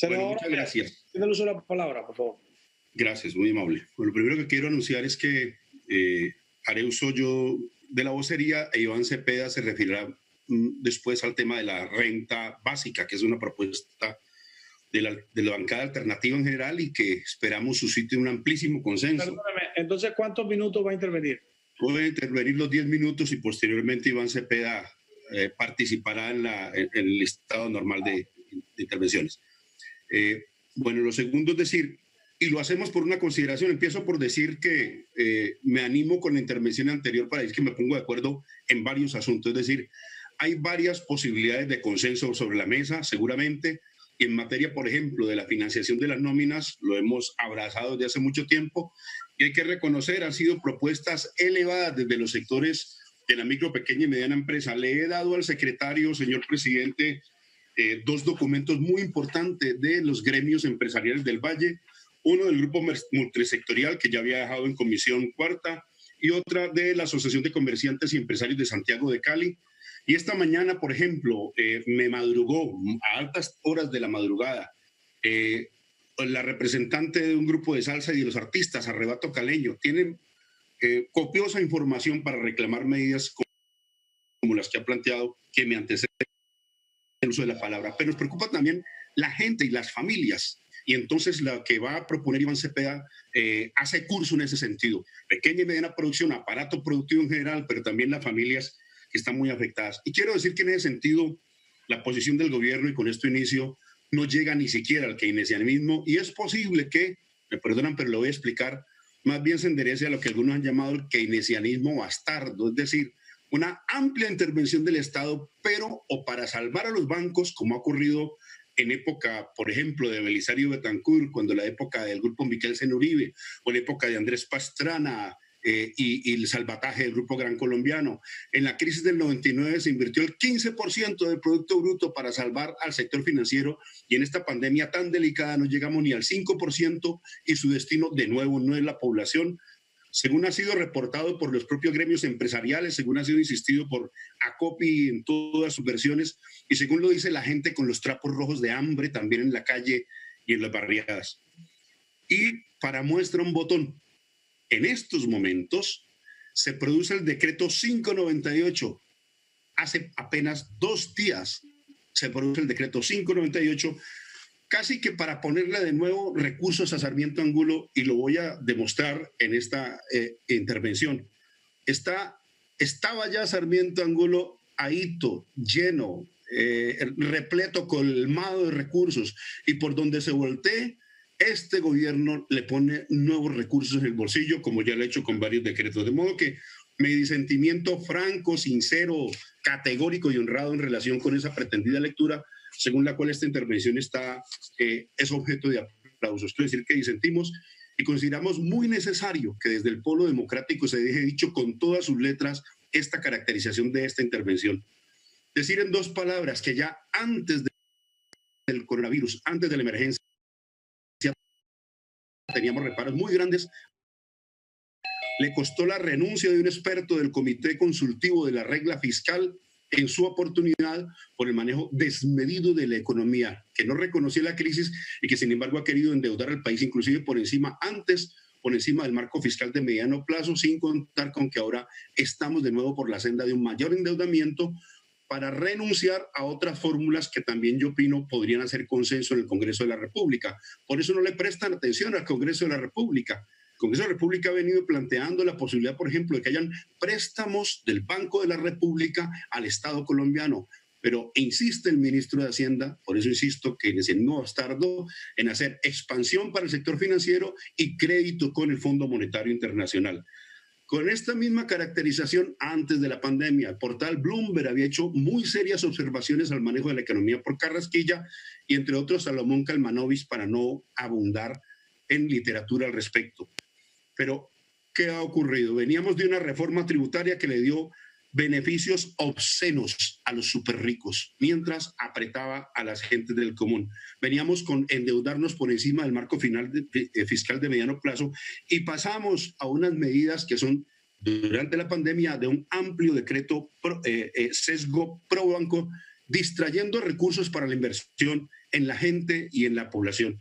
Bueno, Senador, muchas gracias. tiene el uso de la palabra, por favor. Gracias, muy amable. Bueno, lo primero que quiero anunciar es que haré uso yo de la vocería e Iván Cepeda se referirá después al tema de la renta básica, que es una propuesta de la bancada alternativa en general y que esperamos suscite un amplísimo consenso. Perdóname, entonces, ¿cuántos minutos va a intervenir? Voy a intervenir los 10 minutos y posteriormente Iván Cepeda participará en el listado normal de intervenciones. Bueno, lo segundo es decir, y lo hacemos por una consideración, empiezo por decir que me animo con la intervención anterior para decir que me pongo de acuerdo en varios asuntos, es decir, hay varias posibilidades de consenso sobre la mesa, seguramente, y en materia, por ejemplo, de la financiación de las nóminas, lo hemos abrazado desde hace mucho tiempo, y hay que reconocer, han sido propuestas elevadas desde los sectores de la micro, pequeña y mediana empresa. Le he dado al secretario, señor presidente, dos documentos muy importantes de los gremios empresariales del Valle, uno del grupo multisectorial que ya había dejado en comisión cuarta y otra de la Asociación de Comerciantes y Empresarios de Santiago de Cali. Y esta mañana, por ejemplo, me madrugó a altas horas de la madrugada la representante de un grupo de salsa y de los artistas, Arrebato Caleño, tienen copiosa información para reclamar medidas como las que ha planteado, que me anteceden el uso de la palabra. Pero nos preocupa también la gente y las familias. Y entonces la que va a proponer Iván Cepeda hace curso en ese sentido. Pequeña y mediana producción, aparato productivo en general, pero también las familias que están muy afectadas. Y quiero decir que en ese sentido la posición del gobierno, y con esto inicio, no llega ni siquiera al keynesianismo, y es posible que, me perdonan, pero lo voy a explicar, más bien se enderece a lo que algunos han llamado el keynesianismo bastardo, es decir, una amplia intervención del Estado, pero o para salvar a los bancos, como ha ocurrido en época, por ejemplo, de Belisario Betancur, cuando la época del grupo Miquel Uribe, o en época de Andrés Pastrana, y el salvataje del Grupo Gran Colombiano. En la crisis del 99 se invirtió el 15% del Producto Bruto para salvar al sector financiero, y en esta pandemia tan delicada no llegamos ni al 5%, y su destino de nuevo no es la población, según ha sido reportado por los propios gremios empresariales, según ha sido insistido por ACOPI en todas sus versiones, y según lo dice la gente con los trapos rojos de hambre también en la calle y en las barriadas. Y para muestra un botón, en estos momentos se produce el decreto 598. Hace apenas 2 días se produce el decreto 598, casi que para ponerle de nuevo recursos a Sarmiento Angulo, y lo voy a demostrar en esta intervención. Estaba ya Sarmiento Angulo ahito, lleno, repleto, colmado de recursos, y por donde se voltee, este gobierno le pone nuevos recursos en el bolsillo, como ya lo ha hecho con varios decretos. De modo que mi disentimiento franco, sincero, categórico y honrado en relación con esa pretendida lectura, según la cual esta intervención es objeto de aplausos. Quiero decir que disentimos y consideramos muy necesario que desde el Polo Democrático se deje dicho con todas sus letras esta caracterización de esta intervención. Decir en 2 palabras que ya antes del coronavirus, antes de la emergencia, teníamos reparos muy grandes. Le costó la renuncia de un experto del Comité Consultivo de la Regla Fiscal en su oportunidad por el manejo desmedido de la economía, que no reconocía la crisis y que sin embargo ha querido endeudar al país inclusive por encima del marco fiscal de mediano plazo, sin contar con que ahora estamos de nuevo por la senda de un mayor endeudamiento para renunciar a otras fórmulas que también yo opino podrían hacer consenso en el Congreso de la República. Por eso no le prestan atención al Congreso de la República. El Congreso de la República ha venido planteando la posibilidad, por ejemplo, de que hayan préstamos del Banco de la República al Estado colombiano. Pero insiste el ministro de Hacienda, por eso insisto que es el nuevo bastardo, en hacer expansión para el sector financiero y crédito con el Fondo Monetario Internacional. Con esta misma caracterización, antes de la pandemia, el portal Bloomberg había hecho muy serias observaciones al manejo de la economía por Carrasquilla y, entre otros, Salomón Kalmanovic, para no abundar en literatura al respecto. Pero, ¿qué ha ocurrido? Veníamos de una reforma tributaria que le dio beneficios obscenos a los superricos, mientras apretaba a las gentes del común. Veníamos con endeudarnos por encima del marco fiscal de mediano plazo, y pasamos a unas medidas que son, durante la pandemia, de un amplio decreto sesgo pro banco, distrayendo recursos para la inversión en la gente y en la población.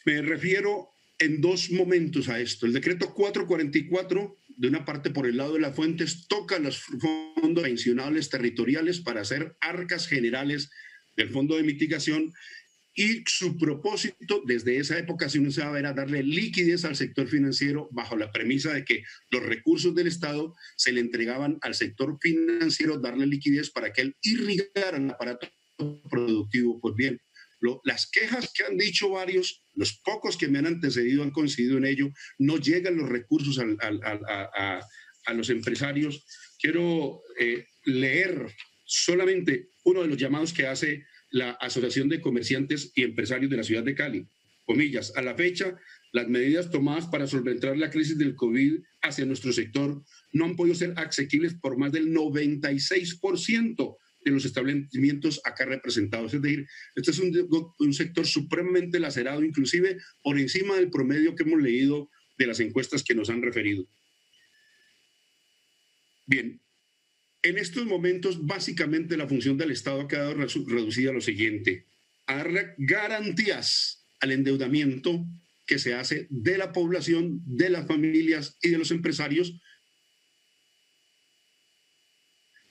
Me refiero en dos momentos a esto. El decreto 444, de una parte por el lado de las fuentes, toca los fondos pensionales territoriales para hacer arcas generales del fondo de mitigación, y su propósito desde esa época, si uno se va a ver, a darle liquidez al sector financiero bajo la premisa de que los recursos del Estado se le entregaban al sector financiero, darle liquidez para que él irrigara el aparato productivo. Pues bien, las quejas que han dicho varios, los pocos que me han antecedido han coincidido en ello, no llegan los recursos a los empresarios. Quiero leer solamente uno de los llamados que hace la Asociación de Comerciantes y Empresarios de la ciudad de Cali. Comillas, a la fecha, las medidas tomadas para solventar la crisis del COVID hacia nuestro sector no han podido ser asequibles por más del 96% de los establecimientos acá representados. Es decir, este es un sector supremamente lacerado, inclusive por encima del promedio que hemos leído de las encuestas que nos han referido. Bien, en estos momentos básicamente la función del Estado ha quedado reducida a lo siguiente: a darle garantías al endeudamiento que se hace de la población, de las familias y de los empresarios,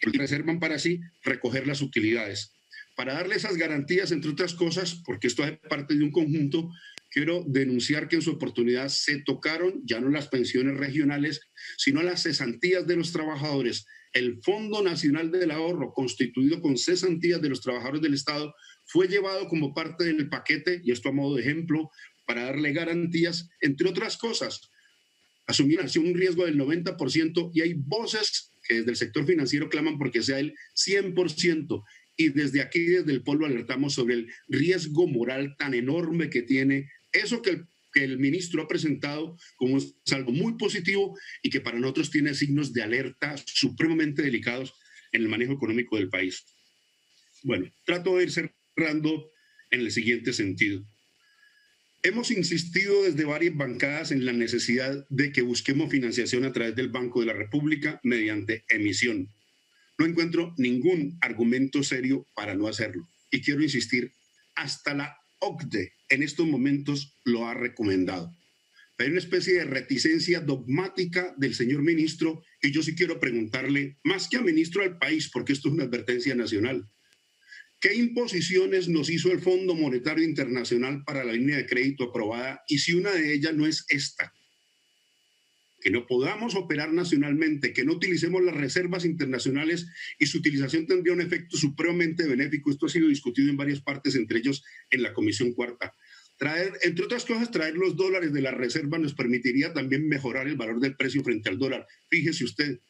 que reservan para sí recoger las utilidades. Para darle esas garantías, entre otras cosas, porque esto es parte de un conjunto, quiero denunciar que en su oportunidad se tocaron ya no las pensiones regionales, sino las cesantías de los trabajadores. El Fondo Nacional del Ahorro, constituido con cesantías de los trabajadores del Estado, fue llevado como parte del paquete, y esto a modo de ejemplo, para darle garantías, entre otras cosas. Asumir un riesgo del 90%, y hay voces que desde el sector financiero claman porque sea el 100%, y desde aquí, desde el Polo, alertamos sobre el riesgo moral tan enorme que tiene eso que el ministro ha presentado como es algo muy positivo y que para nosotros tiene signos de alerta supremamente delicados en el manejo económico del país. Bueno, trato de ir cerrando en el siguiente sentido. Hemos insistido desde varias bancadas en la necesidad de que busquemos financiación a través del Banco de la República mediante emisión. No encuentro ningún argumento serio para no hacerlo. Y quiero insistir, hasta la OCDE en estos momentos lo ha recomendado. Hay una especie de reticencia dogmática del señor ministro, y yo sí quiero preguntarle, más que al ministro del país, porque esto es una advertencia nacional, ¿qué imposiciones nos hizo el Fondo Monetario Internacional para la línea de crédito aprobada? Y si una de ellas no es esta, que no podamos operar nacionalmente, que no utilicemos las reservas internacionales, y su utilización tendría un efecto supremamente benéfico. Esto ha sido discutido en varias partes, entre ellos en la Comisión Cuarta. Entre otras cosas, traer los dólares de la reserva nos permitiría también mejorar el valor del precio frente al dólar. Fíjese usted.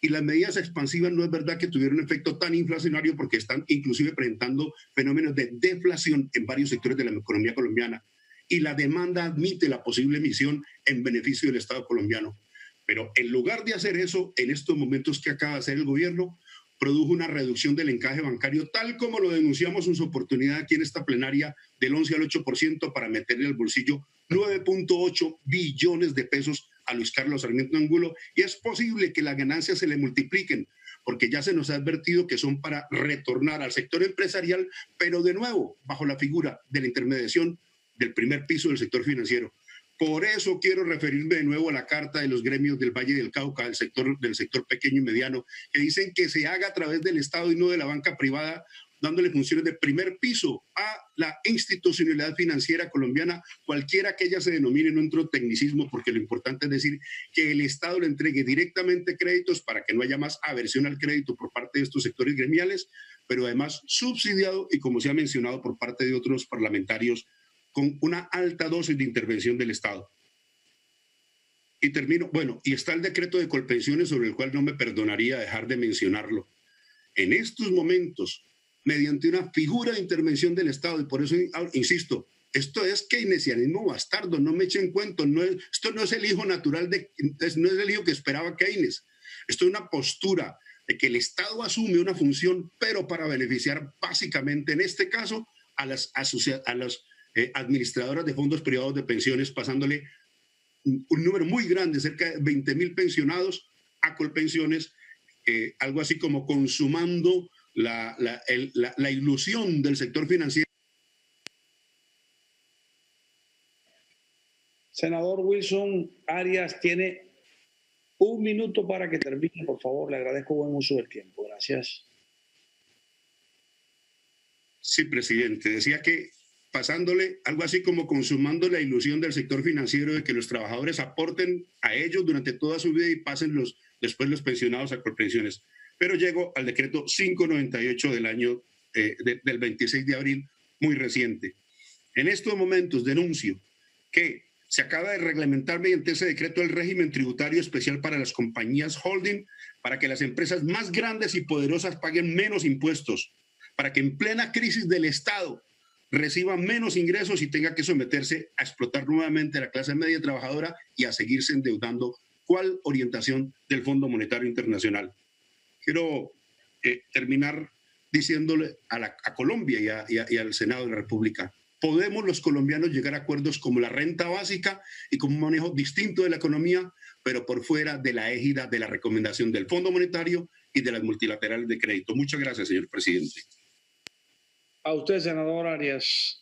Y las medidas expansivas no es verdad que tuvieron un efecto tan inflacionario, porque están inclusive presentando fenómenos de deflación en varios sectores de la economía colombiana. Y la demanda admite la posible emisión en beneficio del Estado colombiano. Pero en lugar de hacer eso, en estos momentos que acaba de hacer el gobierno, produjo una reducción del encaje bancario, tal como lo denunciamos en su oportunidad aquí en esta plenaria, del 11 al 8%, para meterle al bolsillo 9.8 billones de pesos a Luis Carlos Sarmiento Angulo. Y es posible que las ganancias se le multipliquen, porque ya se nos ha advertido que son para retornar al sector empresarial, pero de nuevo bajo la figura de la intermediación del primer piso del sector financiero. Por eso quiero referirme de nuevo a la carta de los gremios del Valle del Cauca, del sector pequeño y mediano, que dicen que se haga a través del Estado y no de la banca privada, dándole funciones de primer piso a la institucionalidad financiera colombiana, cualquiera que ella se denomine. No entro en tecnicismo, porque lo importante es decir que el Estado le entregue directamente créditos para que no haya más aversión al crédito por parte de estos sectores gremiales, pero además subsidiado, y como se ha mencionado por parte de otros parlamentarios, con una alta dosis de intervención del Estado. Y termino, bueno, y está el decreto de Colpensiones, sobre el cual no me perdonaría dejar de mencionarlo. En estos momentos, mediante una figura de intervención del Estado, y por eso insisto, esto es keynesianismo bastardo, no me echen cuento, esto no es el hijo natural, no es el hijo que esperaba Keynes. Esto es una postura de que el Estado asume una función, pero para beneficiar básicamente, en este caso, a las administradoras de fondos privados de pensiones, pasándole un número muy grande, cerca de 20.000 pensionados, a Colpensiones, algo así como consumando la ilusión del sector financiero. Senador Wilson Arias tiene 1 minuto para que termine, por favor. Le agradezco buen uso del tiempo. Gracias. Sí, presidente. Decía que pasándole algo así como consumando la ilusión del sector financiero de que los trabajadores aporten a ellos durante toda su vida y pasen después los pensionados a Colpensiones. Pero llego al decreto 598 del año del 26 de abril, muy reciente. En estos momentos denuncio que se acaba de reglamentar mediante ese decreto el régimen tributario especial para las compañías holding, para que las empresas más grandes y poderosas paguen menos impuestos, para que en plena crisis del Estado reciban menos ingresos y tenga que someterse a explotar nuevamente a la clase media trabajadora y a seguirse endeudando. ¿Cuál orientación del Fondo Monetario Internacional? Quiero terminar diciéndole a Colombia y al Senado de la República: podemos los colombianos llegar a acuerdos como la renta básica y como un manejo distinto de la economía, pero por fuera de la égida de la recomendación del Fondo Monetario y de las multilaterales de crédito. Muchas gracias, señor presidente. A usted, senador Arias.